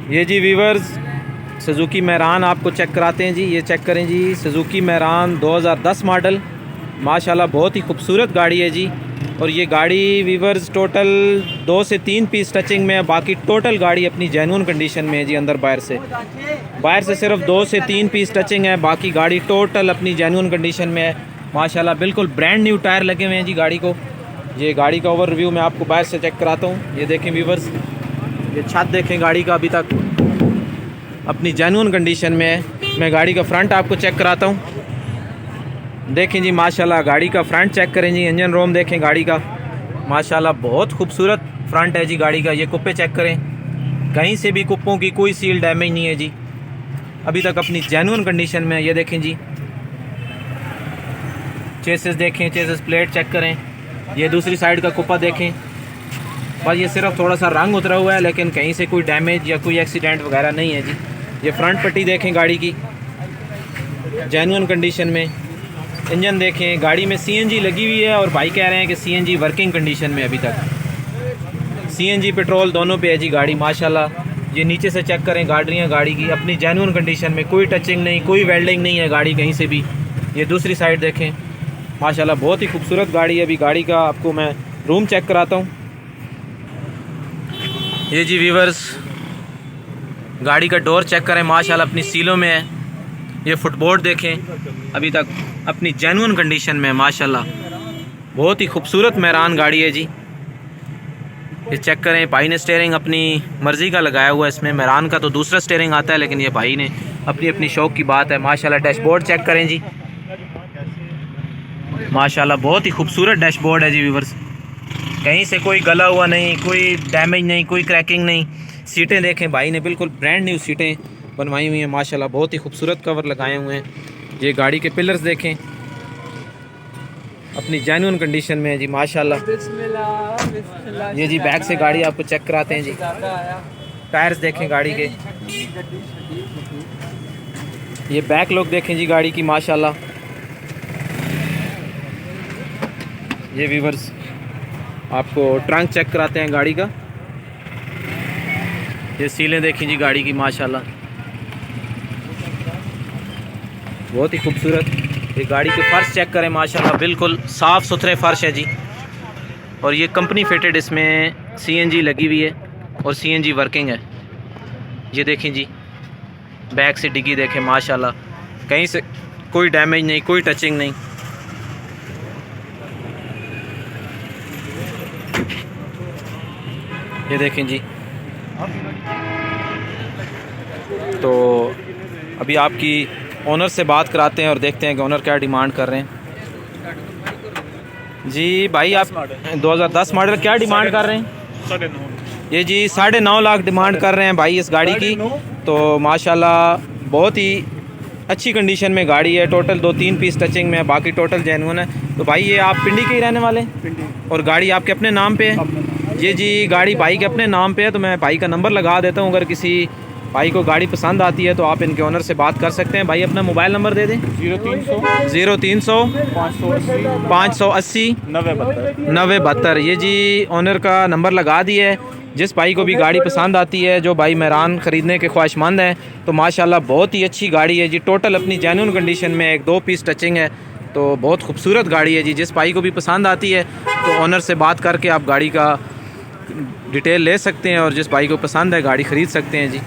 ये जी viewers Suzuki Mehran आपको check कराते हैं जी। ये चेक करें जी, सुजुकी मेहरान 2010 मॉडल, माशाल्लाह बहुत ही खूबसूरत गाड़ी है जी। और ये गाड़ी वीवर्स टोटल 2 से 3 पीस टचिंग में है, बाकी टोटल गाड़ी अपनी जेन्युइन कंडीशन में है जी। अंदर बाहर से सिर्फ 2 से 3 पीस टचिंग है, बाकी गाड़ी टोटल अपनी जेन्युइन कंडीशन में है माशाल्लाह। बिल्कुल ब्रांड न्यू टायर लगे हुए हैं जी गाड़ी को। ये गाड़ी का ओवरव्यू मैं आपको बाहर से चेक कराता हूँ। ये देखें वीवर्स, ये छत देखें गाड़ी का अभी तक अपनी जेन्युइन कंडीशन में है। मैं गाड़ी का फ्रंट आपको चेक कराता हूँ। देखें जी माशाल्लाह, गाड़ी का फ्रंट चेक करें जी। इंजन रोम देखें गाड़ी का, माशाल्लाह बहुत खूबसूरत फ्रंट है जी गाड़ी का। ये कुप्पे चेक करें, कहीं से भी कुप्पों की कोई सील डैमेज नहीं है जी, अभी तक अपनी जेन्युइन कंडीशन में है। ये देखें जी, चेसिस देखें, चेसिस प्लेट चेक करें। ये दूसरी साइड का कुप्पा देखें, बस ये सिर्फ थोड़ा सा रंग उतरा हुआ है, लेकिन कहीं से कोई डैमेज या कोई एक्सीडेंट वगैरह नहीं है जी। ये फ्रंट पट्टी देखें गाड़ी की, जेन्युइन कंडीशन में। इंजन देखें, गाड़ी में सीएनजी लगी हुई है और भाई कह रहे हैं कि सीएनजी वर्किंग कंडीशन में अभी तक। सीएनजी पेट्रोल दोनों पे है जी गाड़ी माशाल्लाह। ये नीचे से चेक करें गाड़ियाँ गाड़ी की अपनी जेन्युइन कंडीशन में, कोई टचिंग नहीं, कोई वेल्डिंग नहीं है गाड़ी कहीं से भी। ये दूसरी साइड देखें माशाल्लाह, बहुत ही खूबसूरत गाड़ी है। अभी गाड़ी का आपको मैं रूम चेक कराता हूँ। ये जी वीवर्स, गाड़ी का डोर चेक करें माशाल्लाह, अपनी सीलों में है। ये फुटबोर्ड देखें, अभी तक अपनी जेन्युइन कंडीशन में है माशाल्लाह। बहुत ही खूबसूरत मेहरान गाड़ी है जी। ये चेक करें, भाई ने स्टीयरिंग अपनी मर्ज़ी का लगाया हुआ है इसमें। मेहरान का तो दूसरा स्टीयरिंग आता है, लेकिन ये भाई ने अपनी अपनी शौक़ की बात है माशाल्लाह। डैशबोर्ड चेक करें जी माशाल्लाह, बहुत ही खूबसूरत डैशबोर्ड है जी व्यूवर्स। कहीं से कोई गला हुआ नहीं, कोई डैमेज नहीं, कोई क्रैकिंग नहीं। सीटें देखें, भाई ने बिल्कुल ब्रांड न्यू सीटें बनवाई हुई हैं माशाल्लाह, बहुत ही खूबसूरत कवर लगाए हुए हैं। ये गाड़ी के पिलर्स देखें, अपनी जेन्युइन कंडीशन में है जी माशाल्लाह। ये जी बैक से गाड़ी आपको चेक कराते हैं जी। टायर्स देखें गाड़ी के, ये बैक लुक देखें जी गाड़ी की माशाल्लाह। ये व्यूवर्स आपको ट्रंक चेक कराते हैं गाड़ी का। ये सीलें देखें जी गाड़ी की माशाल्लाह, बहुत ही खूबसूरत। ये गाड़ी के फर्श चेक करें माशाल्लाह, बिल्कुल साफ़ सुथरे फर्श है जी। और ये कंपनी फिटेड, इसमें सीएनजी लगी हुई है और सीएनजी वर्किंग है। ये देखें जी, बैक से डिग्गी देखें माशाल्लाह, कहीं से कोई डैमेज नहीं, कोई टचिंग नहीं। ये देखें जी। तो अभी आपकी ओनर से बात कराते हैं और देखते हैं कि ओनर क्या डिमांड कर रहे हैं। जी भाई, आप 2010 मॉडल क्या डिमांड कर रहे हैं? ये जी 9.5 लाख डिमांड कर रहे हैं भाई इस गाड़ी की। तो माशाल्लाह बहुत ही अच्छी कंडीशन में गाड़ी है। टोटल 2-3 पीस टचिंग में है, बाकी टोटल जेन्युइन है। तो भाई ये आप पिंडी के ही रहने वाले हैं और गाड़ी आपके अपने नाम पे है? ये जी गाड़ी भाई के अपने नाम पे है। तो मैं भाई का नंबर लगा देता हूँ, अगर किसी भाई को गाड़ी पसंद आती है तो आप इनके ओनर से बात कर सकते हैं। भाई अपना मोबाइल नंबर दे दें। 0300 580 9072। ये जी ओनर का नंबर लगा दिया है। जिस भाई को भी गाड़ी पसंद आती है, जो भाई मेहरान ख़रीदने के ख्वाहिशमंद हैं, तो माशाल्लाह बहुत ही अच्छी गाड़ी है जी। टोटल अपनी जेन्युइन कंडीशन में, 1-2 पीस टचिंग है, तो बहुत खूबसूरत गाड़ी है जी। जिस भाई को भी पसंद आती है तो ओनर से बात करके आप गाड़ी का डिटेल ले सकते हैं और जिस भाई को पसंद है गाड़ी ख़रीद सकते हैं जी।